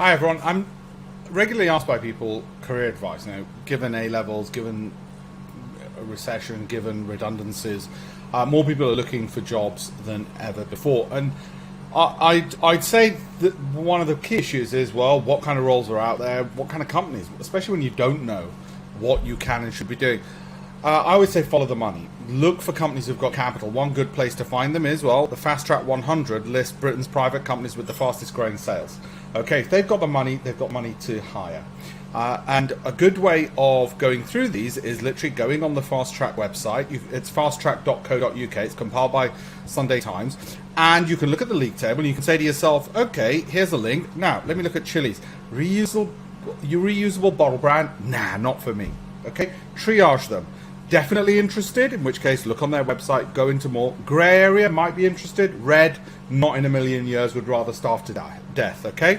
Hi everyone. I'm regularly asked by people career advice. Given A levels, given a recession, given redundancies, more people are looking for jobs than ever before. And I'd say that one of the key issues is, well, what kind of roles are out there? What kind of companies? Especially when you don't know what you can and should be doing. I would say follow the money. Look for companies who've got capital. One good place to find them is, well, the Fast Track 100 lists Britain's private companies with the fastest growing sales. Okay, if they've got the money, they've got money to hire. And a good way of going through these is literally going on the Fast Track website. It's fasttrack.co.uk. It's compiled by Sunday Times. And you can look at the league table and you can say to yourself, okay, here's a link. Now, let me look at Chili's. Reusable bottle brand? Nah, not for me. Okay, triage them. Definitely interested, in which case look on their website, go into more. Grey area, might be interested. Red, not in a million years, would rather starve to death, okay?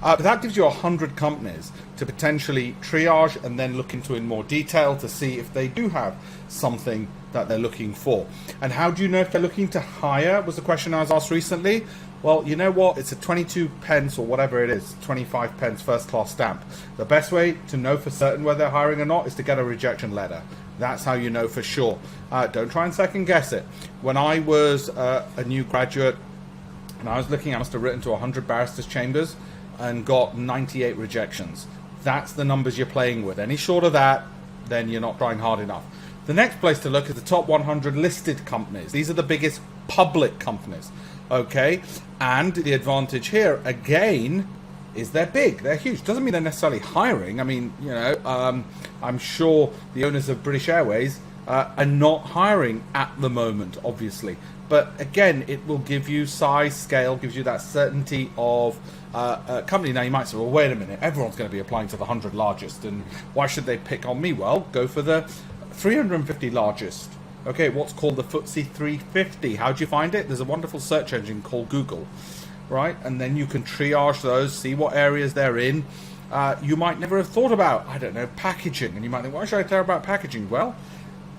But that gives you 100 companies to potentially triage and then look into in more detail to see if they do have something that they're looking for. And how do you know if they're looking to hire, was the question I was asked recently. Well, you know what? It's a 22 pence or whatever it is, 25 pence first class stamp. The best way to know for certain whether they're hiring or not is to get a rejection letter. That's how you know for sure. Don't try and second guess it. When I was a new graduate and I was looking, I must have written to 100 barristers' chambers and got 98 rejections. That's the numbers you're playing with. Any short of that, then you're not trying hard enough. The next place to look is the top 100 listed companies. These are the biggest public companies. Okay, and the advantage here again is they're big, they're huge. Doesn't mean they're necessarily hiring. I mean, you know, I'm sure the owners of British Airways are not hiring at the moment, obviously. But again, it will give you size, scale, gives you that certainty of a company. Now you might say, well, wait a minute, everyone's going to be applying to the 100 largest, and why should they pick on me? Well, go for the 350 largest. Okay, what's called the FTSE 350. How do you find it? There's a wonderful search engine called Google, right? And then you can triage those, see what areas they're in. You might never have thought about, I don't know, packaging. And you might think, why should I care about packaging? Well,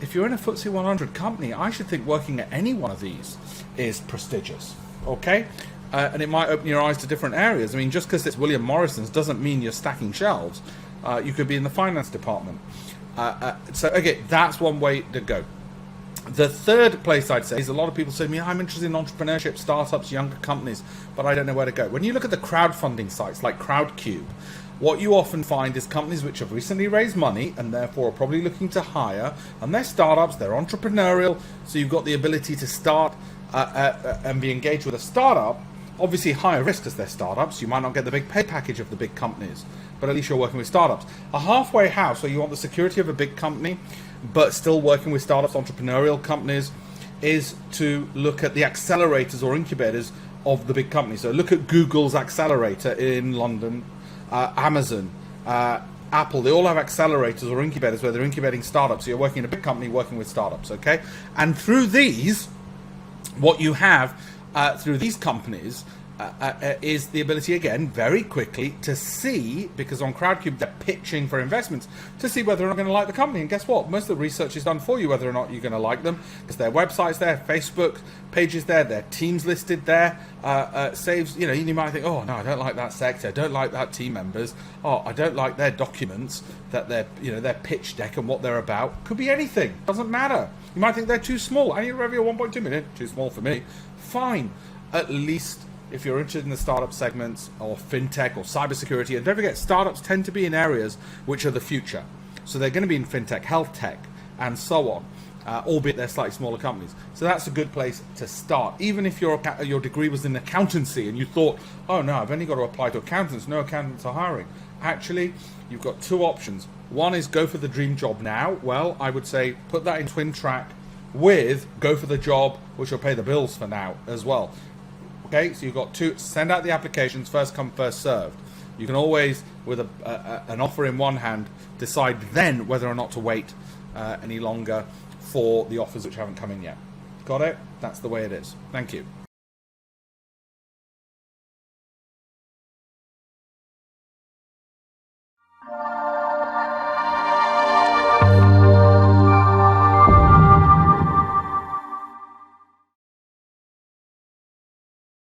if you're in a FTSE 100 company, I should think working at any one of these is prestigious, okay? And it might open your eyes to different areas. I mean, just because it's William Morrison's doesn't mean you're stacking shelves. You could be in the finance department. So, okay, that's one way to go. The third place I'd say is a lot of people say to me, I'm interested in entrepreneurship, startups, younger companies, but I don't know where to go. When you look at the crowdfunding sites like Crowdcube, what you often find is companies which have recently raised money and therefore are probably looking to hire, and they're startups, they're entrepreneurial, so you've got the ability to start and be engaged with a startup. Obviously higher risk because they're startups. You might not get the big pay package of the big companies, but at least you're working with startups. A halfway house, so you want the security of a big company, but still working with startups, entrepreneurial companies, is to look at the accelerators or incubators of the big companies. So look at Google's accelerator in London, Amazon, Apple. They all have accelerators or incubators where they're incubating startups. So you're working in a big company working with startups, okay? And through these, what you have through these companies is the ability, again, very quickly to see, because on Crowdcube they're pitching for investments, to see whether or not you're going to like the company. And guess what? Most of the research is done for you whether or not you're going to like them, because their website's there, Facebook pages there, their teams listed there. Saves, you know, you might think, oh no, I don't like that sector, I don't like that team members, oh, I don't like their documents, that their pitch deck and what they're about. Could be anything, doesn't matter. You might think they're too small. I need a revenue of 1.2 million, too small for me. Fine. At least if you're interested in the startup segments or fintech or cybersecurity, and don't forget, startups tend to be in areas which are the future. So they're going to be in fintech, health tech, and so on, albeit they're slightly smaller companies. So that's a good place to start. Even if your degree was in accountancy and you thought, oh no, I've only got to apply to accountants, no accountants are hiring. Actually, you've got two options. One is go for the dream job now. Well, I would say put that in twin track with go for the job which will pay the bills for now as well. Okay, so you've got two. Send out the applications, first come, first served. You can always, with an offer in one hand, decide then whether or not to wait any longer for the offers which haven't come in yet. Got it? That's the way it is. Thank you.